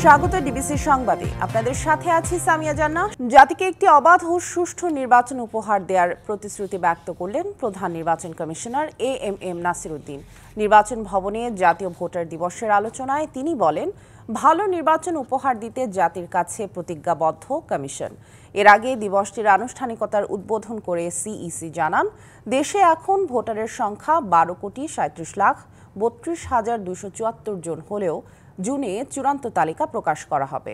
স্বাগত ডিবিসি সংবাদে। আপনাদের সাথে আছি সামিয়া জান্নাহ। জাতিকে একটি অবাধ ও সুষ্ঠু নির্বাচন উপহার দেওয়ার প্রতিশ্রুতি ব্যক্ত করলেন প্রধান নির্বাচন কমিশনার এএমএম নাসির উদ্দিন। নির্বাচন ভবনে জাতীয় ভোটার দিবসের আলোচনায় তিনি বলেন, ভালো নির্বাচন উপহার দিতে জাতির কাছে প্রতিজ্ঞাবদ্ধ কমিশন। এর আগে দিবসটির আনুষ্ঠানিকতার উদ্বোধন করে সিইসি জানান, দেশে এখন ভোটারের সংখ্যা 12,37,32,274 জন হলেও জুনে চূড়ান্ত তালিকা প্রকাশ করা হবে।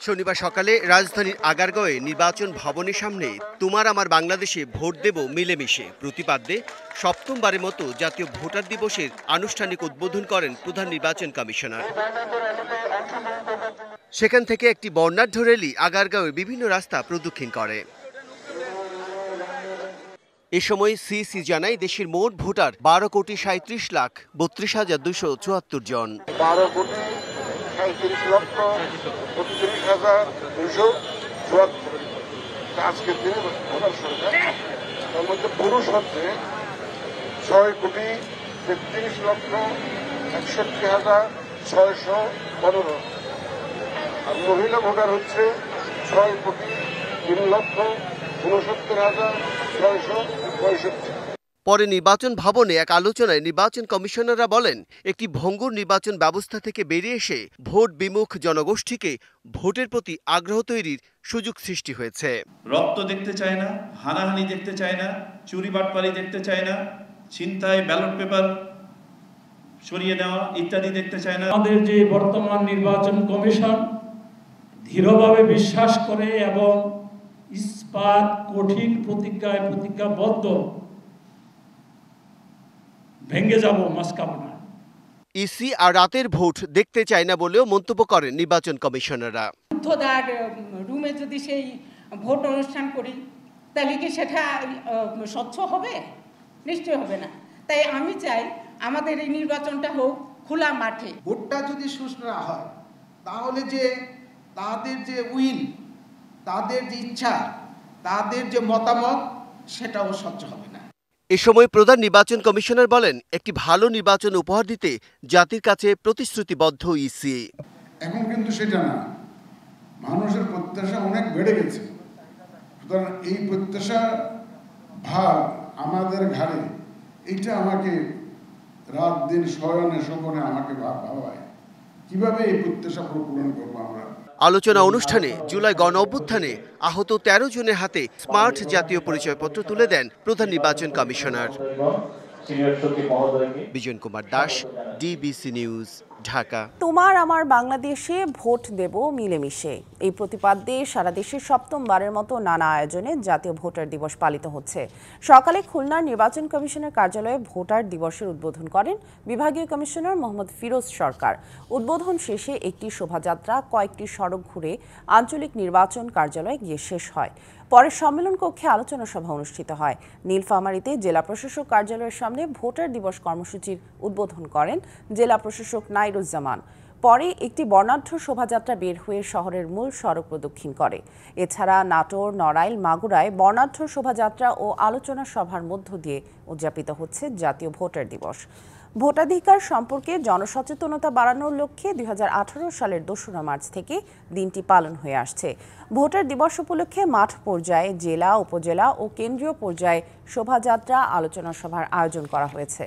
শনিবার সকালে রাজধানীর আগারগাঁওয়ে নির্বাচন ভবনের সামনে তোমার আমার বাংলাদেশে ভোট দেব মিলেমিশে প্রতিপাদ্যে সপ্তমবারের মতো জাতীয় ভোটার দিবসের আনুষ্ঠানিক উদ্বোধন করেন প্রধান নির্বাচন কমিশনার। সেখান থেকে একটি বর্ণাঢ্য র্যালি আগারগাঁওয়ের বিভিন্ন রাস্তা প্রদক্ষিণ করে। এ সময় সিইসি জানায়, দেশের মোট ভোটার 12,37,32,274 জন। 12,37,32,274 আজকের দিনে ভোটার সংখ্যা। তার মধ্যে পুরুষ হচ্ছে 6,33,61,615 আর মহিলা ভোটার হচ্ছে 6,03,69,665। পরে নির্বাচন ভবনে এক আলোচনায় নির্বাচন কমিশনাররা বলেন, একটি ভঙ্গুর নির্বাচন ব্যবস্থা থেকে বেরিয়ে এসে ভোট বিমুখ জনগোষ্ঠীকে ভোটের প্রতি আগ্রহ তৈরির সুযোগ সৃষ্টি হয়েছে। রক্ত দেখতে চায় না, হানাহানি দেখতে চায় না, চুরি বাটপারি দেখতে চায় না, ছিনতাই, ব্যালট পেপার সরিয়ে নেওয়া ইত্যাদি দেখতে চায় না। আমাদের যে বর্তমান নির্বাচন কমিশন দৃঢ়ভাবে বিশ্বাস করে এবং ইস্পাত কঠিন প্রতিজ্ঞাবদ্ধ, ভেঙে যাব মাসকামনা। ইসি আর রাতের ভোট দেখতে চায় না বলেও মন্তব্য করেন নির্বাচন কমিশনাররা। রুমে যদি সেই ভোট অনুষ্ঠান করি তাহলে কি সেটা স্বচ্ছ হবে? নিশ্চয় হবে না। তাই আমি চাই আমাদের এই নির্বাচনটা হোক খোলা মাঠে। ভোটটা যদি সুষ্ঠু না হয় তাহলে যে তাদের যে উইল, তাদের যে ইচ্ছা, তাদের যে মতামত, সেটাও স্বচ্ছ হবে না। এ সময় প্রধান নির্বাচন কমিশনার বলেন, একটি ভালো নির্বাচন উপহার দিতে জাতির কাছে প্রতিশ্রুতিবদ্ধ ইসি। এখন কিন্তু সেটা না, মানুষের প্রত্যাশা অনেক বেড়ে গেছে। সুতরাং এই প্রত্যাশা ভার আমাদের ঘাড়ে, এইটা আমাকে রাত দিন শয়নে স্বপনে আমাকে ভাবায় কিভাবে এই প্রত্যাশা পূরণ করবো আমরা। আলোচনা অনুষ্ঠানে জুলাই গণ অভ্যুত্থানে আহত 13 জনের হাতে স্মার্ট জাতীয় পরিচয়পত্র তুলে দেন প্রধান নির্বাচন commissioner. Bijan Kumar Das, DBC news, Dhaka. তোমার আমার বাংলাদেশে ভোট দেব মিলেমিশে, এই প্রতিপাদ্যে সারা দেশে সপ্তমবারের মতো নানা আয়োজনে জাতীয় ভোটার দিবস পালিত হচ্ছে। সকালে খুলনার নির্বাচন কমিশনের কার্যালয়ে ভোটার দিবসের উদ্বোধন করেন বিভাগীয় কমিশনার মোহাম্মদ ফিরোজ সরকার। উদ্বোধন শেষে একটি শোভাযাত্রা কয়েকটি সড়ক ঘুরে আঞ্চলিক নির্বাচন কার্যালয়ে গিয়ে শেষ হয়। পরে সম্মেলন কক্ষে আলোচনা সভা অনুষ্ঠিত হয়। নীলফামারীতে জেলা প্রশাসক কার্যালয়ের সামনে ভোটার দিবস কর্মসূচির উদ্বোধন করেন জেলা প্রশাসক নাইরুজ্জামান। পরে একটি বর্ণাঢ্য শোভাযাত্রা বের হয়ে শহরের মূল সড়ক প্রদক্ষিণ করে। এছাড়া নাটোর, নড়াইল, মাগুরায় বর্ণাঢ্য শোভাযাত্রা ও আলোচনা সভার মধ্য দিয়ে উদযাপিত হচ্ছে জাতীয় ভোটার দিবস। ভোটাধিকার সম্পর্কে জনসচেতনতা বাড়ানোর লক্ষ্যে 2018 সালের 2 মার্চ থেকে দিনটি পালন হয়ে আসছে। ভোটার দিবস উপলক্ষে মাঠ পর্যায়ে জেলা, উপজেলা ও কেন্দ্রীয় পর্যায়ে শোভাযাত্রা, আলোচনা সভার আয়োজন করা হয়েছে।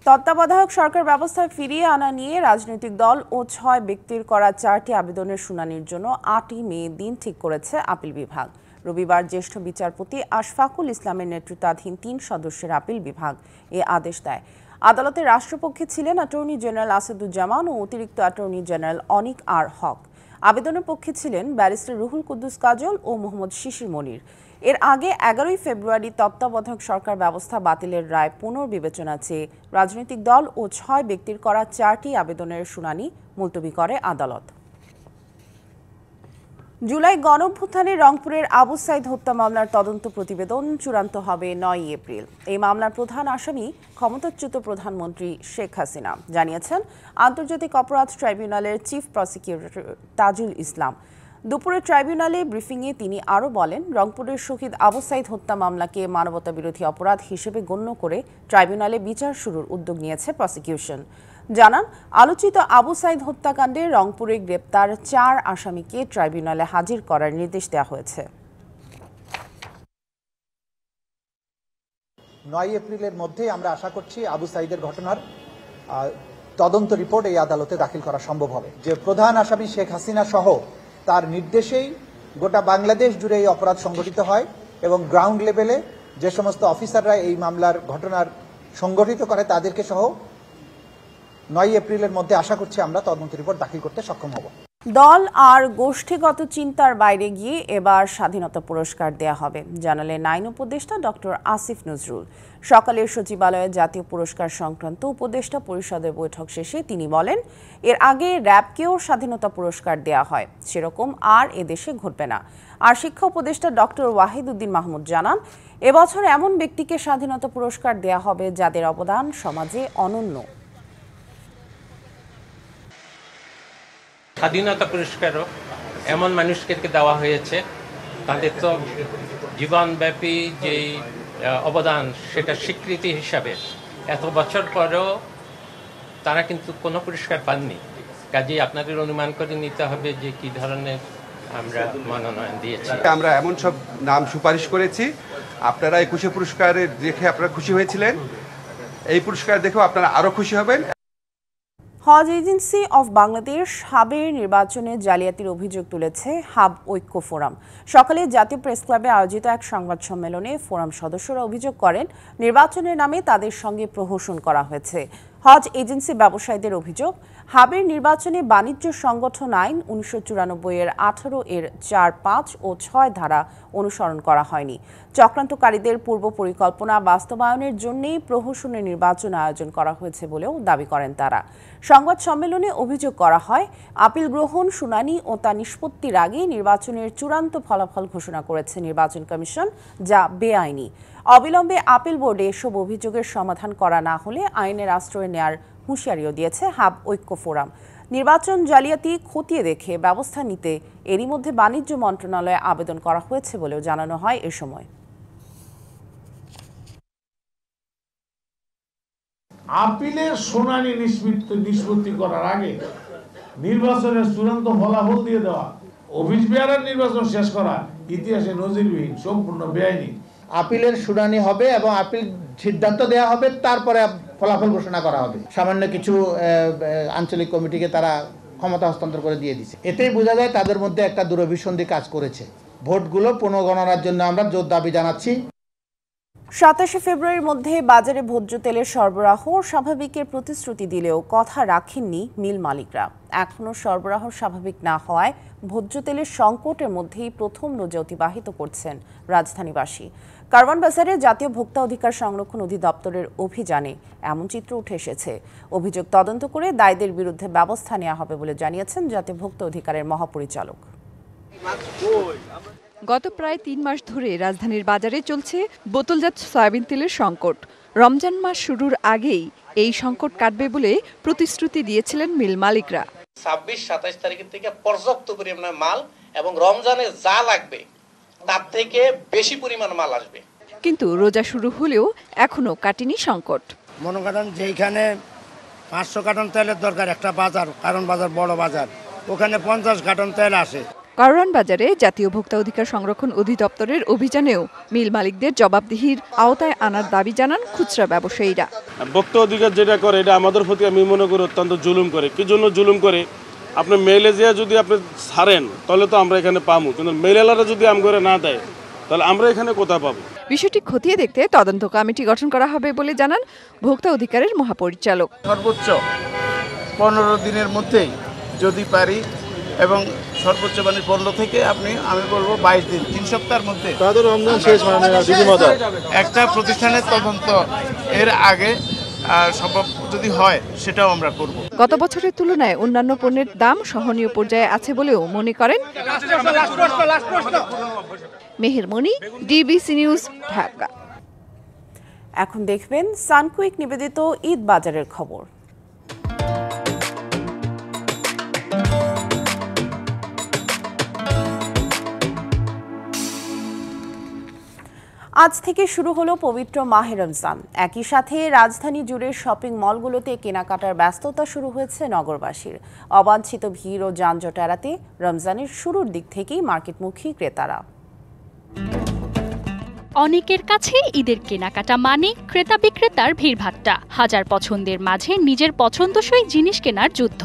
তত্ত্বাবধায়ক সরকার ব্যবস্থায় ফিরিয়ে আনা নিয়ে রাজনৈতিক দল ও 6 ব্যক্তির করা 4টি আবেদনের শুনানির জন্য 8ই মে দিন ঠিক করেছে আপিল বিভাগ। রবিবার জ্যেষ্ঠ বিচারপতি আশফাকুল ইসলামের নেতৃত্বাধীন 3 সদস্যের আপিল বিভাগ এ আদেশ দেয়। আদালতে রাষ্ট্রপক্ষে ছিলেন অ্যাটর্নি জেনারেল আসাদুজ্জামান ও অতিরিক্ত অ্যাটর্নি জেনারেল অনিক আর হক। আবেদনের পক্ষে ছিলেন ব্যারিস্টার রুহুল কুদ্দুস কাজল ও মোহাম্মদ শিশির মনির। এর আগে 11ই ফেব্রুয়ারি তত্ত্বাবধায়ক সরকার ব্যবস্থা বাতিলের রায় পুনর্বিবেচনা চেয়ে রাজনৈতিক দল ও 6 ব্যক্তির করা 4টি আবেদনের শুনানি মুলতবি করে আদালত। জুলাই গণঅভ্যুত্থানে রংপুরের আবু সাইদ হত্যা মামলার তদন্ত প্রতিবেদন চূড়ান্ত হবে 9 এপ্রিল। এই মামলার প্রধান আসামি ক্ষমতাচ্যুত প্রধানমন্ত্রী শেখ হাসিনা, জানিয়েছেন আন্তর্জাতিক অপরাধ ট্রাইব্যুনালের চিফ প্রসিকিউটর তাজুল ইসলাম। দুপুরে ট্রাইব্যুনালে ব্রিফিংয়ে তিনি আরও বলেন, রংপুরের শহীদ আবু সাইদ হত্যা মামলাকে মানবতাবিরোধী অপরাধ হিসেবে গণ্য করে ট্রাইব্যুনালে বিচার শুরুর উদ্যোগ নিয়েছে প্রসিকিউশন। জানান, আলোচিত আবু সাইদ হত্যাকাণ্ডে রংপুরে গ্রেপ্তার 4 আসামিকে ট্রাইব্যুনালে হাজির করার নির্দেশ দেওয়া হয়েছে। 9 এপ্রিলের মধ্যে আমরা আশা করছি আবু সাইদের ঘটনার তদন্ত রিপোর্ট এই আদালতে দাখিল করা সম্ভব হবে। যে প্রধান আসামি শেখ হাসিনা সহ তার নির্দেশেই গোটা বাংলাদেশ জুড়ে এই অপরাধ সংগঠিত হয় এবং গ্রাউন্ড লেভেলে যে সমস্ত অফিসাররা এই মামলার ঘটনার সংগঠিত করে তাদেরকে সহ 9 এপ্রিলের মধ্যে আশা করছি আমরা তদন্ত রিপোর্ট দাখিল করতে সক্ষম হব। দল আর গোষ্ঠীগত চিন্তার বাইরে গিয়ে এবার স্বাধীনতা পুরস্কার দেয়া হবে, জানালেন আইন উপদেষ্টা ডক্টর আসিফ নজরুল। সকালের সচিবালয়ে জাতীয় পুরস্কার সংক্রান্ত উপদেষ্টা পরিষদের বৈঠক শেষে তিনি বলেন, এর আগে র্যাবকেও স্বাধীনতা পুরস্কার দেয়া হয়, সেরকম আর এদেশে ঘটবে না। আর শিক্ষা উপদেষ্টা ডক্টর ওয়াহিদুদ্দিন মাহমুদ জানান, এবছর এমন ব্যক্তিকে স্বাধীনতা পুরস্কার দেয়া হবে যাদের অবদান সমাজে অনন্য। স্বাধীনতা পুরস্কারও এমন মানুষকে দেওয়া হয়েছে তাদের তো জীবনব্যাপী যেই অবদান সেটা স্বীকৃতি হিসাবে এত বছর পরেও তারা কিন্তু কোনো পুরস্কার পাননি। কাজেই আপনাদের অনুমান করে নিতে হবে যে কি ধরনের আমরা মনোনয়ন দিয়েছি। আমরা এমন সব নাম সুপারিশ করেছি, আপনারা 21 পুরস্কারে দেখে আপনারা খুশি হয়েছিলেন, এই পুরস্কার দেখেও আপনারা আরো খুশি হবেন। হজ এজেন্সি অফ বাংলাদেশ হাবের নির্বাচনে জালিয়াতির অভিযোগ তুলেছে হাব ঐক্য ফোরাম। সকালে জাতীয় প্রেস ক্লাবে আয়োজিত এক সংবাদ সম্মেলনে ফোরাম সদস্যরা অভিযোগ করেন, নির্বাচনের নামে তাদের সঙ্গে প্রহসন করা হয়েছে। হজ এজেন্সি ব্যবসায়ীদের অভিযোগ, হাবের নির্বাচনে বাণিজ্য সংগঠন আইন 1994-এর 18 এর 4, 5 ও 6 ধারা অনুসরণ করা হয়নি। চক্রান্তকারীদের পূর্ব পরিকল্পনা বাস্তবায়নের জন্যই প্রহসনের নির্বাচন আয়োজন করা হয়েছে বলেও দাবি করেন তারা। সংবাদ সম্মেলনে অভিযোগ করা হয়, আপিল গ্রহণ, শুনানি ও তা নিষ্পত্তির আগে নির্বাচনের চূড়ান্ত ফলাফল ঘোষণা করেছে নির্বাচন কমিশন, যা বেআইনি। অবিলম্বে আপিল বোর্ডে এসব অভিযোগের সমাধান করা না হলে আইনের আশ্রয় নেয়ার হুঁশিয়ারিও দিয়েছে হাব ঐক্য ফোরাম। নির্বাচন জালিয়াতি খতিয়ে দেখে ব্যবস্থা নিতে এরই মধ্যে বাণিজ্য মন্ত্রণালয়ে আবেদন করা হয়েছে বলেও জানানো হয় এ সময়। আপিলের শুনানি নিষ্পত্তি করার আগে নির্বাচনের চূড়ান্ত ফলাফল দিয়ে দেওয়া, অফিস বেয়ারের নির্বাচন শেষ করা ইতিহাসে নজিরবিহীন, সম্পূর্ণ বেআইনি। আপিলের শুনানি হবে এবং আপিল সিদ্ধান্ত দেওয়া হবে, তারপরে ফলাফল ঘোষণা করা হবে। সামান্য কিছু আঞ্চলিক কমিটিকে তারা ক্ষমতা হস্তান্তর করে দিয়ে দিচ্ছে। এতেই বোঝা যায় তাদের মধ্যে একটা দূরভিসন্ধি কাজ করেছে। ভোটগুলো পুনর্গণনার জন্য আমরা জোর দাবি জানাচ্ছি। 27 ফেব্রুয়ারির মধ্যে বাজারে ভোজ্য তেলের সরবরাহ স্বাভাবিকের প্রতিশ্রুতি দিলেও কথা রাখেননি মিল মালিকরা। এখনও সরবরাহ স্বাভাবিক না হওয়ায় ভোজ্য তেলের সংকটের মধ্যেই প্রথম রোজা অতিবাহিত করছেন রাজধানীবাসী। কারওয়ান বাজারে জাতীয় ভোক্তা অধিকার সংরক্ষণ অধিদপ্তরের অভিযানে এমন চিত্র উঠে এসেছে। অভিযোগ তদন্ত করে দায়ীদের বিরুদ্ধে ব্যবস্থা নেওয়া হবে বলে জানিয়েছেন জাতীয় ভোক্তা অধিকারের মহাপরিচালক। গত প্রায় 3 মাস ধরে রাজধানীর বাজারে চলছে বোতলজাত সয়াবিন তেলের সংকট। রমজান মাস শুরুর আগেই এই সংকট কাটবে বলে প্রতিশ্রুতি দিয়েছিলেন মিল মালিকরা। 26-27 তারিখের থেকে পর্যাপ্ত পরিমাণে মাল এবং রমজানে যা লাগবে তার থেকে বেশি পরিমাণ মাল আসবে। কিন্তু রোজা শুরু হলেও এখনো কাটেনি সংকট। মনে করেন যেখানে 500 কার্টন তেলের দরকার একটা বাজার, কারণ বাজার বড় বাজার, ওখানে 50 কার্টন তেল আসে। কারওয়ান বাজারে জাতীয় ভোক্তা অধিকার সংরক্ষণ অধিদপ্তরের অভিযানেও মিল মালিকদের জবাবদিহির আওতায় আনার দাবি জানান খুচরা ব্যবসায়ীরা। ভোক্তা অধিকার যেটা করে এটা আমাদের প্রতি আমি মনে করি অত্যন্ত জুলুম করে। কি জন্য জুলুম করে? আপনি মেলে যেয়ে যদি আপনি ছাড়েন তাহলে তো আমরা এখানে পাবো, কিন্তু মেলেলারা যদি আম করে না দেয় তাহলে আমরা এখানে কোথায় পাবো? বিষয়টি খতিয়ে দেখতে তদন্ত কমিটি গঠন করা হবে বলে জানান ভোক্তা অধিকারের মহাপরিচালক। সর্বোচ্চ 15 দিনের মধ্যেই যদি পারি, এবং সর্বোচ্চ মানে 15 থেকে আমি বলবো 22 দিন, 3 সপ্তাহের মধ্যে রমজান শেষ একটা প্রতিষ্ঠানের তদন্ত এর আগে সম্ভব যদি হয় সেটাও আমরা করব। গত বছরের তুলনায় অন্যান্য পণ্যের দাম সহনীয় পর্যায়ে আছে বলেও মনে করেন মেহের মনি, ডিবিসি নিউজ, ঢাকা। এখন দেখবেন সানকুইক নিবেদিত ঈদ বাজারের খবর। আজ থেকে শুরু হলো পবিত্র মাহে রমজান। একই সাথে রাজধানী জুড়ে শপিং মলগুলোতে কেনাকাটার ব্যস্ততা শুরু হয়েছে নগরবাসীর। অবাঞ্ছিত ভিড় ও যানজট এড়াতে রমজানের শুরুর দিক থেকেই মার্কেটমুখী ক্রেতারা। অনেকের কাছে ঈদের কেনাকাটা মানে ক্রেতা বিক্রেতার ভিড়ভাট্টা, হাজার পছন্দের মাঝে নিজের পছন্দসই জিনিস কেনার যুদ্ধ।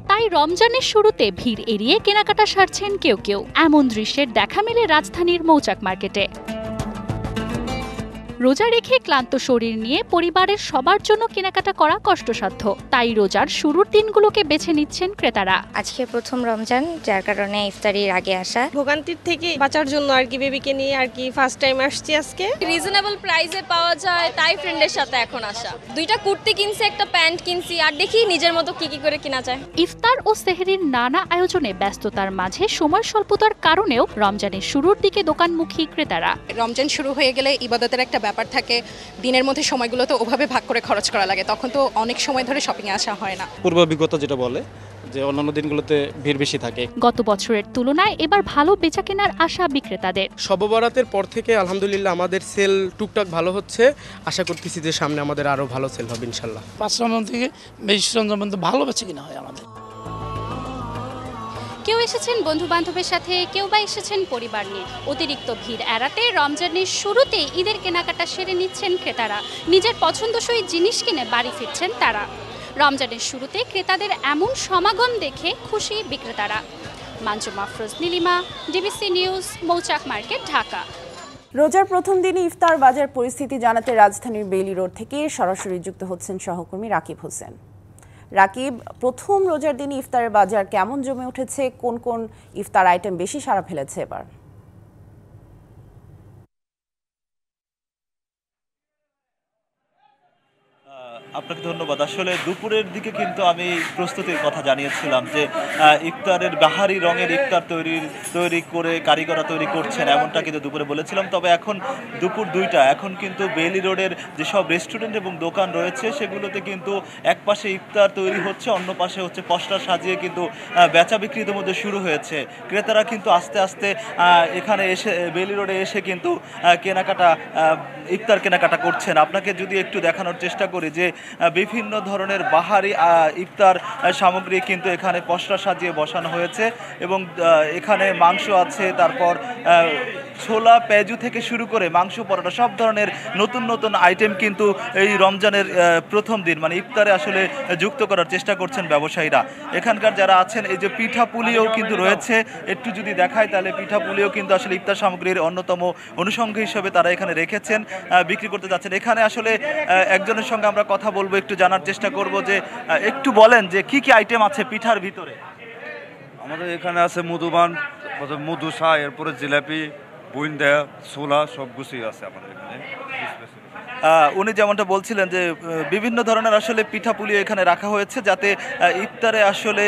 তাই রমজানের শুরুতে ভিড় এড়িয়ে কেনাকাটা সারছেন কেউ কেউ। এমন দৃশ্যের দেখা মেলে রাজধানীর মৌচাক মার্কেটে। রোজা রেখে ক্লান্ত শরীর নিয়ে পরিবারের সবার জন্য কেনাকাটা করা কষ্টসাধ্য, তাই রোজার শুরুর দিনগুলোকে বেছে নিচ্ছেন ক্রেতারা। আজকে প্রথম রমজান, যার কারণে ইফতারির আগে আসা। ভোগান্তির থেকে বাঁচার জন্য আর কি বেবিকে নিয়ে আর কি ফার্স্ট টাইম আসছি আজকে। রিজনেবল প্রাইসে পাওয়া যায় তাই ফ্রেন্ডের সাথে এখন আসা। দুইটা কুর্তি কিনছি, একটা প্যান্ট কিনছি, আর দেখি নিজের মতো কি করে কেনা যায়। ইফতার ও সেহরির নানা আয়োজনে ব্যস্ততার মাঝে সময় স্বল্পতার কারণেও রমজানের শুরুর দিকে দোকানমুখী ক্রেতারা। রমজান শুরু হয়ে গেলে ইবাদতের একটা ব্যাপার থাকে, দিনের মধ্যে সময়গুলো তো ওভাবে ভাগ করে খরচ করা লাগে, তখন তো অনেক সময় ধরে শপিং এ আসা হয় না। পূর্ব অভিজ্ঞতা যেটা বলে যে অন্যান্য দিনগুলোতে ভিড় বেশি থাকে। গত বছরের তুলনায় এবার ভালো বেচাকেনার আশা বিক্রেতাদের। শবে বরাতের পর থেকে আলহামদুলিল্লাহ আমাদের সেল টুকটাক ভালো হচ্ছে। আশা করতেছি যে সামনে আমাদের আরো ভালো সেল হবে ইনশাআল্লাহ। 5 রমজান থেকে 20 রমজান পর্যন্ত ভালো বেচাকেনা হয় আমাদের। কেউ এসেছেন বন্ধু বান্ধবের সাথে, কেউ বা এসেছেন পরিবার নিয়ে। অতিরিক্ত ভিড় এড়াতে রমজানের শুরুতেই ঈদের কেনাকাটা সেরে নিচ্ছেন ক্রেতারা। নিজের পছন্দসই জিনিস কিনে বাড়ি ফিরছেন তারা। রমজানের শুরুতে ক্রেতাদের এমন সমাগম দেখে খুশি বিক্রেতারা। মাঞ্জু মাফরোজ, নীলিমা, ডিবিসি নিউজ, মৌচাক মার্কেট, ঢাকা। রোজার প্রথম দিনে ইফতার বাজার পরিস্থিতি জানাতে রাজধানীর বেইলি রোড থেকে সরাসরি যুক্ত হচ্ছেন সহকর্মী রাকিব হোসেন। রাকিব, প্রথম রোজার দিনে ইফতারের বাজার কেমন জমে উঠেছে? কোন কোন ইফতার আইটেম বেশি সাড়া ফেলেছে এবার? আপনাকে ধন্যবাদ। আসলে দুপুরের দিকে কিন্তু আমি প্রস্তুতির কথা জানিয়েছিলাম যে ইফতারের বাহারি রঙের ইফতার তৈরি করে কারিগররা তৈরি করছেন, এমনটা কিন্তু দুপুরে বলেছিলাম। তবে এখন দুপুর 2টা, এখন কিন্তু বেইলি রোডের যেসব রেস্টুরেন্ট এবং দোকান রয়েছে সেগুলোতে কিন্তু এক পাশে ইফতার তৈরি হচ্ছে, অন্য পাশে হচ্ছে পসরা সাজিয়ে কিন্তু বেচা বিক্রি ইতিমধ্যে শুরু হয়েছে। ক্রেতারা কিন্তু আস্তে আস্তে এখানে এসে বেইলি রোডে এসে কিন্তু ইফতার কেনাকাটা করছেন। আপনাকে যদি একটু দেখানোর চেষ্টা করি যে বিভিন্ন ধরনের বাহারি ইফতার সামগ্রী কিন্তু এখানে পসরা সাজিয়ে বসানো হয়েছে এবং এখানে মাংস আছে, তারপর ছোলা, পেঁয়াজু থেকে শুরু করে মাংস, পরোটা, সব ধরনের নতুন নতুন আইটেম কিন্তু এই রমজানের প্রথম দিন মানে ইফতারে আসলে যুক্ত করার চেষ্টা করছেন ব্যবসায়ীরা। এখানকার যারা আছেন, এই যে পিঠাপুলিও কিন্তু রয়েছে, একটু যদি দেখায় তাহলে পিঠাপুলিও কিন্তু আসলে ইফতার সামগ্রীর অন্যতম অনুষঙ্গ হিসেবে তারা এখানে রেখেছেন, বিক্রি করতে যাচ্ছেন। এখানে আসলে একজনের সঙ্গে আমরা কথা বলবো, একটু জানার চেষ্টা করব যে একটু বলেন যে কি কি আইটেম আছে পিঠার ভিতরে। আমাদের এখানে আছে মধুবান, মধু চা, এরপরে জিলাপি, বুইন্দা, ছোলা, সব কিছুই আছে আমাদের এখানে। উনি যেমনটা বলছিলেন যে বিভিন্ন ধরনের আসলে পিঠাপুলি এখানে রাখা হয়েছে যাতে ইফতারে আসলে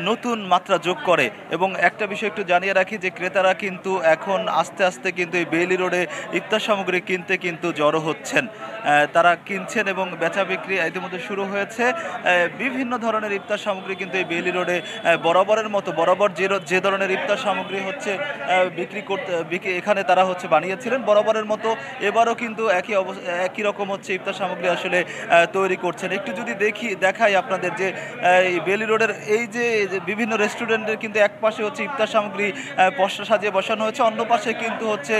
নতুন মাত্রা যোগ করে। এবং একটা বিষয় একটু জানিয়ে রাখি যে ক্রেতারা কিন্তু এখন আস্তে আস্তে কিন্তু এই বেইলি রোডে ইফতার সামগ্রী কিনতে কিন্তু জড়ো হচ্ছেন, তারা কিনছেন এবং বেচা বিক্রি ইতিমধ্যে শুরু হয়েছে। বিভিন্ন ধরনের ইফতার সামগ্রী কিন্তু এই বেইলি রোডে বরাবরের মতো বরাবর যে ধরনের ইফতার সামগ্রী হচ্ছে বিক্রি এখানে তারা হচ্ছে বানিয়েছিলেন, বরাবরের মতো এবারও কিন্তু একই রকম হচ্ছে ইফতার সামগ্রী আসলে তৈরি করছেন। একটু যদি দেখাই আপনাদের যে এই বেইলি রোডের এই যে বিভিন্ন রেস্টুরেন্টের কিন্তু এক পাশে হচ্ছে ইফতার সামগ্রী পসরা সাজিয়ে বসানো হয়েছে, অন্য পাশে কিন্তু হচ্ছে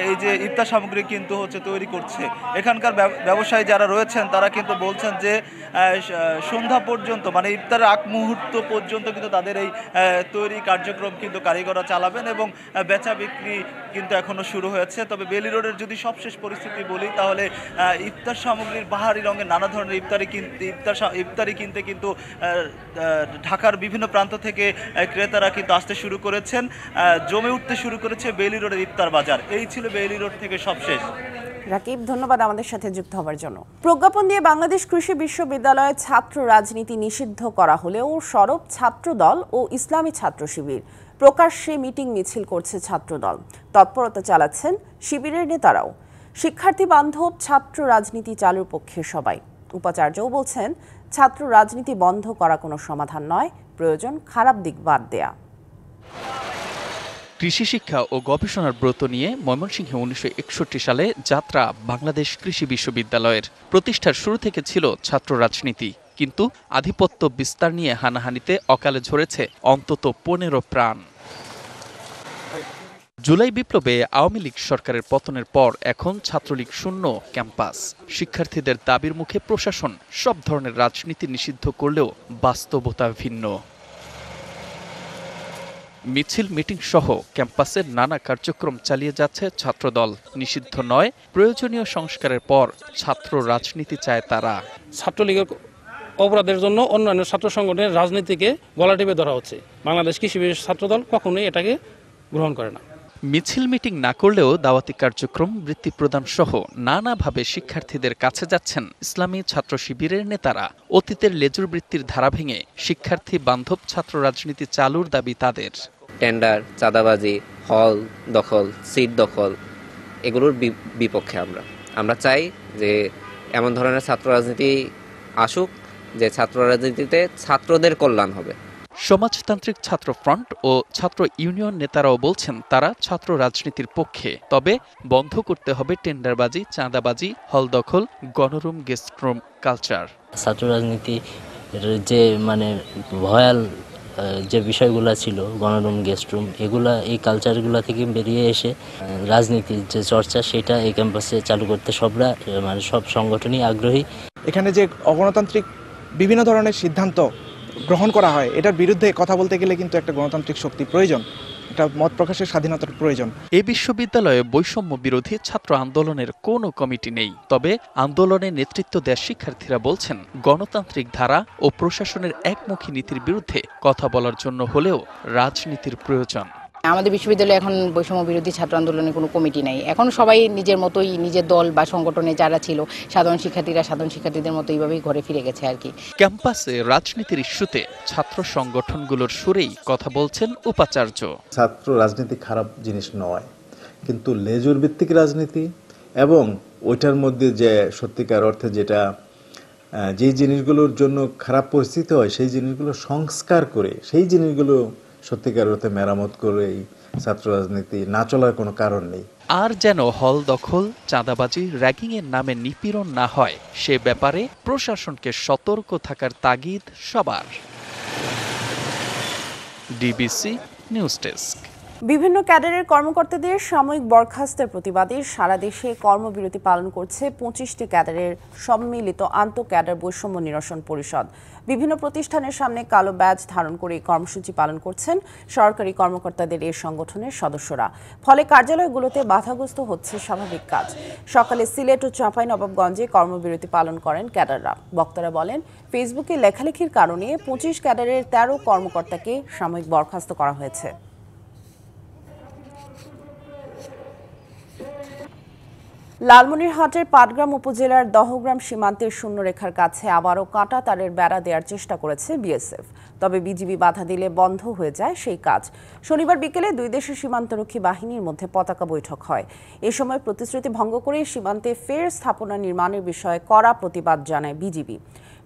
এই যে ইফতার সামগ্রী কিন্তু হচ্ছে তৈরি করছে। এখানকার ব্যবসায়ী যারা রয়েছেন তারা কিন্তু বলছেন যে সন্ধ্যা পর্যন্ত মানে ইফতারের আগ মুহূর্ত পর্যন্ত কিন্তু তাদের এই তৈরি কার্যক্রম কিন্তু কারিগররা চালাবেন এবং বেচা বিক্রি কিন্তু এখনো শুরু হয়েছে। তবে বেইলি রোডের যদি সবশেষ পরিস্থিতি বলি তাহলে ইফতার সামগ্রীর বাহারি রঙের নানা ধরনের ইফতারি কিনতে কিন্তু ঢাকার বিভিন্ন প্রান্ত থেকে ক্রেতারা কিন্তু আসতে শুরু করেছেন, জমে উঠতে শুরু করেছে বেইলি রোডের ইফতার বাজার। এই ছিল বেইলি রোড থেকে সবশেষ। রাকিব, ধন্যবাদ আমাদের সাথে যুক্ত হওয়ার জন্য। প্রজ্ঞাপন দিয়ে বাংলাদেশ কৃষি বিশ্ববিদ্যালয়ে ছাত্র রাজনীতি নিষিদ্ধ করা হলেও সরব ছাত্রদল ও ইসলামী ছাত্র শিবির। প্রকাশ্যে মিটিং মিছিল করছে ছাত্রদল, তৎপরতা চালাচ্ছেন শিবিরের নেতারাও। শিক্ষার্থী বান্ধব ছাত্র রাজনীতি চালুর পক্ষে সবাই। উপাচার্যও বলছেন ছাত্র রাজনীতি বন্ধ করা কোনো সমাধান নয়, প্রয়োজন খারাপ দিক বাদ দেয়া। কৃষি শিক্ষা ও গবেষণার ব্রত নিয়ে ময়মনসিংহে ১৯৬১ সালে যাত্রা বাংলাদেশ কৃষি বিশ্ববিদ্যালয়ের। প্রতিষ্ঠার শুরু থেকে ছিল ছাত্র রাজনীতি, কিন্তু আধিপত্য বিস্তার নিয়ে হানাহানিতে অকালে ঝরেছে অন্তত ১৫ প্রাণ। জুলাই বিপ্লবে আওয়ামী লীগ সরকারের পতনের পর এখন ছাত্রলীগ শূন্য ক্যাম্পাস। শিক্ষার্থীদের দাবির মুখে প্রশাসন সব ধরনের রাজনীতি নিষিদ্ধ করলেও বাস্তবতা ভিন্ন। মিছিল মিটিং সহ ক্যাম্পাসের নানা কার্যক্রম চালিয়ে যাচ্ছে ছাত্রদল। নিষিদ্ধ নয়, প্রয়োজনীয় সংস্কারের পর ছাত্র রাজনীতি চায় তারা। ছাত্রলীগের অপরাধের জন্য অন্যান্য ছাত্র সংগঠনের রাজনীতিকে গলা টিপে ধরা হচ্ছে। বাংলাদেশ কৃষি বিশেষ ছাত্রদল কখনোই এটাকে গ্রহণ করে না। মিছিল মিটিং না করলেও দাওয়াতি কার্যক্রম, বৃত্তি প্রদান সহ নানাভাবে শিক্ষার্থীদের কাছে যাচ্ছেন ইসলামী ছাত্র শিবিরের নেতারা। অতীতের লেজুর বৃত্তির ধারা ভেঙে শিক্ষার্থী বান্ধব ছাত্র রাজনীতি চালুর দাবি তাদের। টেন্ডার, চাঁদাবাজি, হল দখল, সিট দখল, এগুলোর বিপক্ষে আমরা চাই যে এমন ধরনের ছাত্র রাজনীতি আসুক, যে ছাত্র রাজনীতিতে ছাত্রদের কল্যাণ হবে। সমাজতান্ত্রিক ছাত্র ফ্রন্ট ও ছাত্র ইউনিয়ন নেতারাও বলছেন তারা ছাত্র রাজনীতির পক্ষে, তবে বন্ধ করতে হবে টেন্ডারবাজি, চাঁদাবাজি, হল দখল, গণরুম, গেস্টরুম কালচার। ছাত্র রাজনীতি যে ভয়াল যে বিষয়গুলো ছিল, গণরুম, গেস্টরুম, এই কালচারগুলো থেকে বেরিয়ে এসে রাজনীতির যে চর্চা সেটা এই ক্যাম্পাসে চালু করতে সব সংগঠনই আগ্রহী। এখানে যে অগণতান্ত্রিক বিভিন্ন ধরনের সিদ্ধান্ত গ্রহণ করা হয়, এটার বিরুদ্ধে কথা বলতে গেলে কিন্তু একটা গণতান্ত্রিক শক্তি প্রয়োজন, একটা মত প্রকাশের স্বাধীনতার প্রয়োজন। এই বিশ্ববিদ্যালয়ে বৈষম্য বিরোধী ছাত্র আন্দোলনের কোনো কমিটি নেই, তবে আন্দোলনে নেতৃত্ব দেওয়া শিক্ষার্থীরা বলছেন গণতান্ত্রিক ধারা ও প্রশাসনের একমুখী নীতির বিরুদ্ধে কথা বলার জন্য হলেও রাজনীতির প্রয়োজন। আমাদের বিশ্ববিদ্যালয়ে এখন বৈষম্য বিরোধী ছাত্র আন্দোলনের কোনো কমিটি নাই। এখন সবাই নিজের মতোই, নিজের দল বা সংগঠনে যারা ছিল সাধারণ শিক্ষার্থীদের মতো এইভাবেই ঘরে ফিরে গেছে আর কি। ক্যাম্পাসে রাজনীতির ইস্যুতে ছাত্র সংগঠনগুলোর সুরেই কথা বলছেন উপাচার্য। ছাত্র রাজনীতি খারাপ জিনিস নয়, কিন্তু লেজুর ভিত্তিক রাজনীতি এবং ওইটার মধ্যে যে সত্যিকার অর্থে যে জিনিসগুলোর জন্য খারাপ পরিস্থিতি হয় সেই জিনিসগুলো সংস্কার করে, সেই জিনিসগুলো সত্যিকার অর্থে মেরামত করে ছাত্র রাজনীতি না চলার কোনো কারণ নেই। আর যেন হল দখল, চাঁদাবাজি, র্যাগিংয়ের নামে নিপীড়ন না হয় সে ব্যাপারে প্রশাসনকে সতর্ক থাকার তাগিদ সবার। DBC news desk. বিভিন্ন ক্যাডারের কর্মকর্তাদের সাময়িক বরখাস্তের প্রতিবাদে সারা দেশে কর্মবিরতি পালন করছে 25টি ক্যাডারের সম্মিলিত আন্তঃক্যাডার বৈষম্য নিরসন পরিষদ। বিভিন্ন প্রতিষ্ঠানের সামনে কালো ব্যাজ ধারণ করে কর্মসূচি পালন করছেন সরকারি কর্মকর্তাদের এই সংগঠনের সদস্যরা। ফলে কার্যালয়গুলোতে বাধাগ্রস্ত হচ্ছে স্বাভাবিক কাজ। সকালে সিলেট ও চাঁপাইনবাবগঞ্জে কর্মবিরতি পালন করেন ক্যাডাররা। বক্তারা বলেন, ফেসবুকে লেখালেখির কারণে 25 ক্যাডারের 13 কর্মকর্তাকে সাময়িক বরখাস্ত করা হয়েছে। লালমনিরহাটের পাটগ্রাম উপজেলার দহগ্রাম সীমান্তের শূন্যরেখার কাছে আবারও কাঁটা তারের বেড়া দেওয়ার চেষ্টা করেছে বিএসএফ, তবে বিজিবি বাধা দিলে বন্ধ হয়ে যায় সেই কাজ। শনিবার বিকেলে দুই দেশের সীমান্তরক্ষী বাহিনীর মধ্যে পতাকা বৈঠক হয়। এ সময় প্রতিশ্রুতি ভঙ্গ করে সীমান্তে ফের স্থাপনা নির্মাণের বিষয়ে কড়া প্রতিবাদ জানায়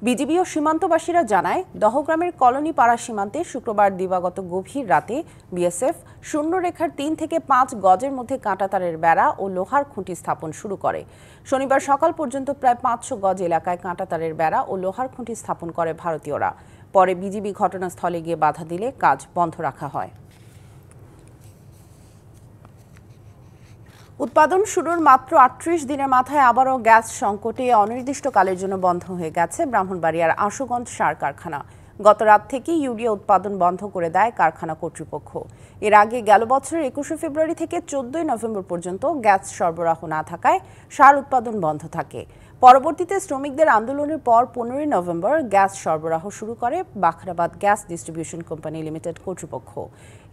বিজিবি ও সীমান্তবাসীরা জানায়, দহগ্রামের কলোনিপাড়া সীমান্তে শুক্রবার দিবাগত গভীর রাতে বিএসএফ শূন্যরেখার 3 থেকে 5 গজের মধ্যে কাঁটাতারের বেড়া ও লোহার খুঁটি স্থাপন শুরু করে। শনিবার সকাল পর্যন্ত প্রায় 500 গজ এলাকায় কাঁটাতারের বেড়া ও লোহার খুঁটি স্থাপন করে ভারতীয়রা। পরে বিজিবি ঘটনাস্থলে গিয়ে বাধা দিলে কাজ বন্ধ রাখা হয়। উৎপাদন শুরুর মাত্র 38 দিনের মাথায় আবারও গ্যাস সংকটে অনির্দিষ্টকালের জন্য বন্ধ হয়ে গেছে ব্রাহ্মণবাড়িয়ার আশুগঞ্জ সার কারখানা। গত রাত থেকে ইউরিয়া উৎপাদন বন্ধ করে দেয় কারখানা কর্তৃপক্ষ। এর আগে গেল বছরের 21 ফেব্রুয়ারি থেকে 14 নভেম্বর পর্যন্ত গ্যাস সরবরাহ না থাকায় সার উৎপাদন বন্ধ থাকে। পরবর্তীতে শ্রমিকদের আন্দোলনের পর 15 নভেম্বর গ্যাস সরবরাহ শুরু করে Bakhrabad gas distribution company limited কর্তৃপক্ষ।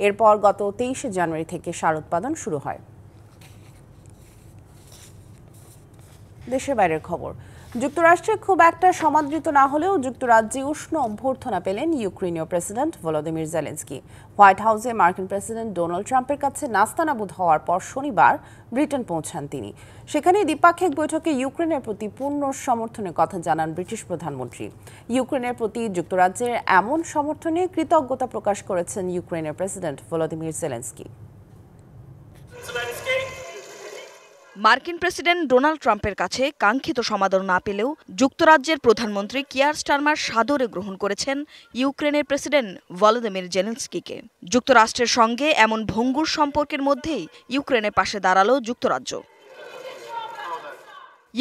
এরপর গত 23 জানুয়ারি থেকে সার উৎপাদন শুরু হয়। দেশের বাইরের খবর। যুক্তরাষ্ট্রে খুব একটা সমাদৃত না হলেও যুক্তরাজ্যে উষ্ণ অভ্যর্থনা পেলেন ইউক্রেনীয় প্রেসিডেন্ট ভলোদিমির জেলেনস্কি। হোয়াইট হাউসে মার্কিন প্রেসিডেন্ট ডোনাল্ড ট্রাম্পের কাছে নাস্তানাবুদ হওয়ার পর শনিবার ব্রিটেন পৌঁছান তিনি। সেখানে দ্বিপাক্ষিক বৈঠকে ইউক্রেনের প্রতি পূর্ণ সমর্থনের কথা জানান ব্রিটিশ প্রধানমন্ত্রী। ইউক্রেনের প্রতি যুক্তরাজ্যের এমন সমর্থনে কৃতজ্ঞতা প্রকাশ করেছেন ইউক্রেনের প্রেসিডেন্ট ভলোদিমির জেলেনস্কি। মার্কিন প্রেসিডেন্ট ডোনাল্ড ট্রাম্পের কাছে কাঙ্ক্ষিত সমাদর না পেলেও যুক্তরাজ্যের প্রধানমন্ত্রী কিয়ার স্টারমার সাদরে গ্রহণ করেছেন ইউক্রেনের প্রেসিডেন্ট ভলোদিমির জেলেনস্কিকে। যুক্তরাষ্ট্রের সঙ্গে এমন ভঙ্গুর সম্পর্কের মধ্যেই ইউক্রেনের পাশে দাঁড়ালো যুক্তরাজ্য।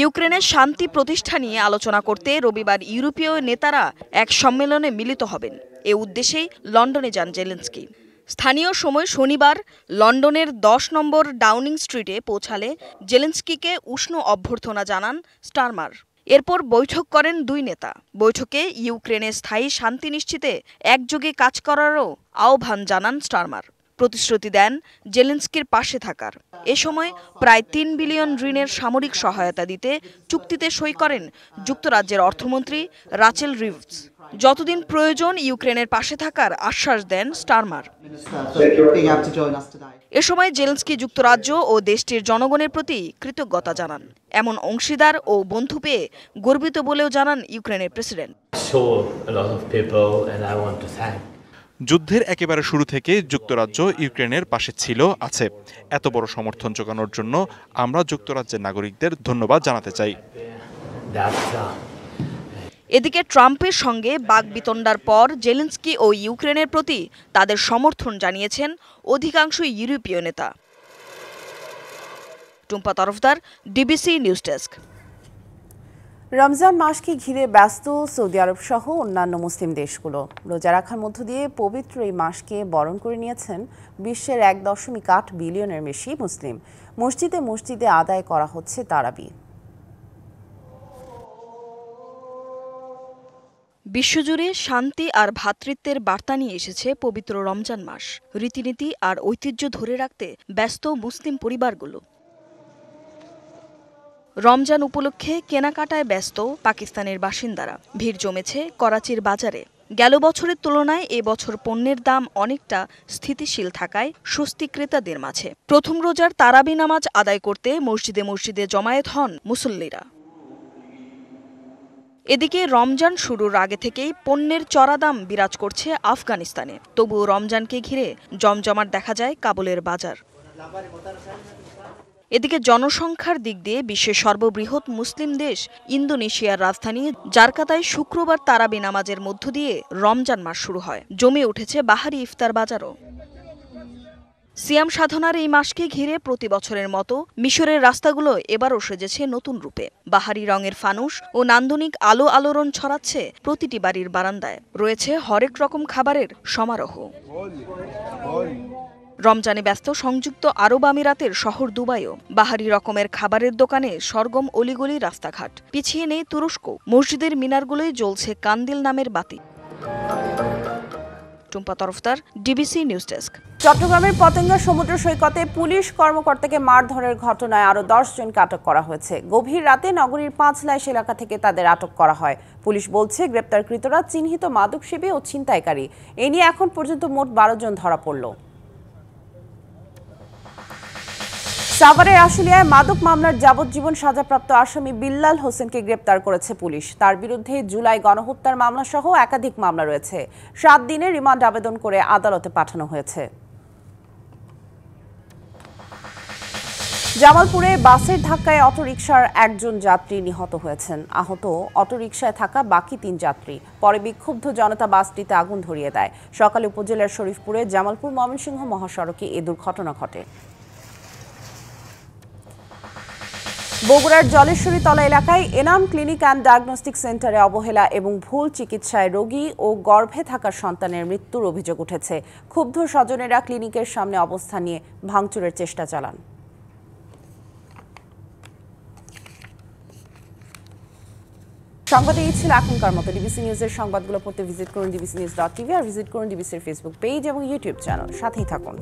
ইউক্রেনের শান্তি প্রতিষ্ঠা নিয়ে আলোচনা করতে রবিবার ইউরোপীয় নেতারা এক সম্মেলনে মিলিত হবেন। এ উদ্দেশ্যেই লন্ডনে যান জেলেনস্কি। স্থানীয় সময় শনিবার লন্ডনের 10 নম্বর ডাউনিং স্ট্রিটে পৌঁছালে জেলেনস্কিকে উষ্ণ অভ্যর্থনা জানান স্টারমার। এরপর বৈঠক করেন দুই নেতা। বৈঠকে ইউক্রেনের স্থায়ী শান্তি নিশ্চিতে একযোগে কাজ করারও আহ্বান জানান স্টারমার। প্রতিশ্রুতি দেন জেলেনস্কির পাশে থাকার। এ সময় প্রায় 3 বিলিয়ন ঋণের সামরিক সহায়তা দিতে চুক্তিতে সই করেন যুক্তরাজ্যের অর্থমন্ত্রী রাচেল রিভস। যতদিন প্রয়োজন ইউক্রেনের পাশে থাকার আশ্বাস দেন স্টারমার। এ সময় জেলেনস্কি যুক্তরাজ্য ও দেশটির জনগণের প্রতি কৃতজ্ঞতা জানান। এমন অংশীদার ও বন্ধু পেয়ে গর্বিত বলেও জানান ইউক্রেনের প্রেসিডেন্ট। যুদ্ধের একেবারে শুরু থেকে যুক্তরাজ্য ইউক্রেনের পাশে ছিল, আছে। এত বড় সমর্থন জোগানোর জন্য আমরা যুক্তরাজ্যের নাগরিকদের ধন্যবাদ জানাতে চাই। এদিকে ট্রাম্পের সঙ্গে বাকবিতণ্ডার পর জেলেনস্কি ও ইউক্রেনের প্রতি তাদের সমর্থন জানিয়েছেন অধিকাংশ ইউরোপীয় নেতা। Tumpa Tarafdar, DBC news desk. Ramzan মাসকে ঘিরে ব্যস্ত সৌদি আরব সহ অন্যান্য মুসলিম দেশগুলো। রোজা রাখার মধ্য দিয়ে পবিত্র এই মাসকে বরণ করে নিয়েছেন বিশ্বের 1.8 বিলিয়নের বেশি মুসলিম। মসজিদে মসজিদে আদায় করা হচ্ছে তারাবি। বিশ্বজুড়ে শান্তি আর ভ্রাতৃত্বের বার্তা নিয়ে এসেছে পবিত্র রমজান মাস। রীতিনীতি আর ঐতিহ্য ধরে রাখতে ব্যস্ত মুসলিম পরিবারগুলো। রমজান উপলক্ষে কেনাকাটায় ব্যস্ত পাকিস্তানের বাসিন্দারা। ভিড় জমেছে করাচির বাজারে। গেল বছরের তুলনায় এ বছর পণ্যের দাম অনেকটা স্থিতিশীল থাকায় স্বস্তি ক্রেতাদের মাঝে। প্রথম রোজার তারাবি নামাজ আদায় করতে মসজিদে মসজিদে জমায়েত হন মুসল্লিরা। এদিকে রমজান শুরুর আগে থেকেই পণ্যের চড়া দাম বিরাজ করছে আফগানিস্তানে। তবুও রমজানকে ঘিরে জমজমাট দেখা যায় কাবুলের বাজার। এদিকে জনসংখ্যার দিক দিয়ে বিশ্বের সর্ববৃহৎ মুসলিম দেশ ইন্দোনেশিয়ার রাজধানী জাকার্তায় শুক্রবার তারাবি নামাজের মধ্য দিয়ে রমজান মাস শুরু হয়। জমে উঠেছে বাহারি ইফতার বাজারও। সিয়াম সাধনার এই মাসকে ঘিরে প্রতি বছরের মতো মিশরের রাস্তাগুলো এবারও সেজেছে নতুন রূপে। বাহারি রঙের ফানুস ও নান্দনিক আলো আলোড়ন ছড়াচ্ছে প্রতিটি বাড়ির বারান্দায়। রয়েছে হরেক রকম খাবারের সমারোহ। রমজানে ব্যস্ত সংযুক্ত আরব আমিরাতের শহর দুবাইও। বাহারি রকমের খাবারের দোকানে সরগম অলিগলি রাস্তাঘাট। পিছিয়ে নেই তুরস্ক। মসজিদের মিনারগুলোই জ্বলছে কান্দিল নামের বাতি। Tumpa Tarafdar, DBC news desk. চট্টগ্রামের পতেঙ্গা সমুদ্র সৈকতে পুলিশ কর্মকর্তাকে মারধরের ঘটনায় আরও 10 জনকে আটক করা হয়েছে। গভীর রাতে নগরীর 5 লাইশ এলাকা থেকে তাদের আটক করা হয়। পুলিশ বলছে গ্রেপ্তারকৃতরা চিহ্নিত মাদকসেবী ও ছিনতাইকারী। এ নিয়ে এখন পর্যন্ত মোট 12 জন ধরা পড়ল। সাভারের আশুলিয়ায় মাদক মামলার যাবজ্জীবন সাজাপ্রাপ্ত আসামি বিল্লাল হোসেনকে গ্রেপ্তার করেছে পুলিশ। তার বিরুদ্ধে জুলাই গণহত্যার মামলা সহ একাধিক মামলা রয়েছে। 7 দিনের রিমান্ড আবেদন করে আদালতে পাঠানো হয়েছে। জামালপুরে বাসের ধাক্কায় অটোরিকশার একজন যাত্রী নিহত হয়েছেন। আহত অটোরিকশায় থাকা বাকি 3 যাত্রী। পরে বিক্ষুব্ধ জনতা বাসটিতে আগুন ধরিয়ে দেয়। সকালে উপজেলার শরীফপুরে জামালপুর ময়মনসিংহ মহাসড়কে এ দুর্ঘটনা ঘটে। বগুড়ার জলেশ্বরী তলা এলাকায় এনাম ক্লিনিক অ্যান্ড ডায়াগনস্টিক সেন্টারে অবহেলা এবং ভুল চিকিৎসায় রোগী ও গর্ভে থাকা সন্তানের মৃত্যুর অভিযোগ উঠেছে। ক্ষুব্ধ স্বজনেরা ক্লিনিকের সামনে অবস্থান নিয়ে ভাঙচুরের চেষ্টা চালান। সংবাদে এই ছিল এখনকার মতো। ডিবিসি নিউজের সংবাদগুলো পড়তে ভিজিট করুন dbcnews.tv আর ভিজিট করুন ডিবিসির ফেসবুক পেজ এবং ইউটিউব চ্যানেল। সাথেই থাকুন।